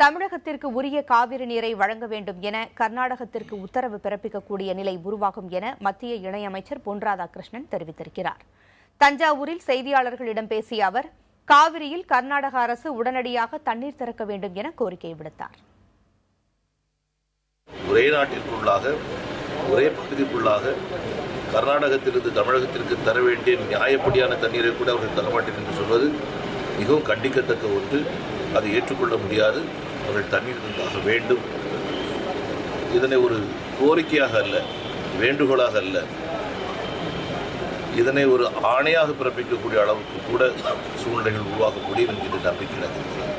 தமிழகத்திற்கு உரிய காவிரி நீரை வழங்க வேண்டும் என கர்நாடகத்திற்கு உத்தரவு பிறப்பிக்கக்கூடிய நிலை உருவாகும் என மத்திய இணையமைச்சர் பொன் ராதாகிருஷ்ணன் தெரிவித்திருக்கிறார். தஞ்சாவூரில் செய்தியாளர்களிடம் பேசிய அவர், காவிரியில் கர்நாடக அரசு உடனடியாக தண்ணீர் திறக்க வேண்டும் என கோரிக்கை விடுத்தார். ஒரே நாட்டிற்குள்ளாக ஒரே பகுதிக்குள்ளாக கர்நாடகத்திலிருந்து தமிழகத்திற்கு தர வேண்டிய நியாயப்படியான தண்ணீரை கூட அவர்கள் தரமாட்டேன் என்று சொல்வது மிகவும் கண்டிக்கத்தக்க ஒன்று. அதை ஏற்றுக்கொள்ள முடியாது. அவர்கள் தண்ணீர் தந்தாக வேண்டும். இதனை ஒரு கோரிக்கையாக அல்ல, வேண்டுகோளாக அல்ல, இதனை ஒரு ஆணையாக பிறப்பிக்கக்கூடிய அளவுக்கு கூட சூழ்நிலைகள் உருவாக்க முடியும் என்கிற நம்பிக்கை எனக்கு இருக்கிறது.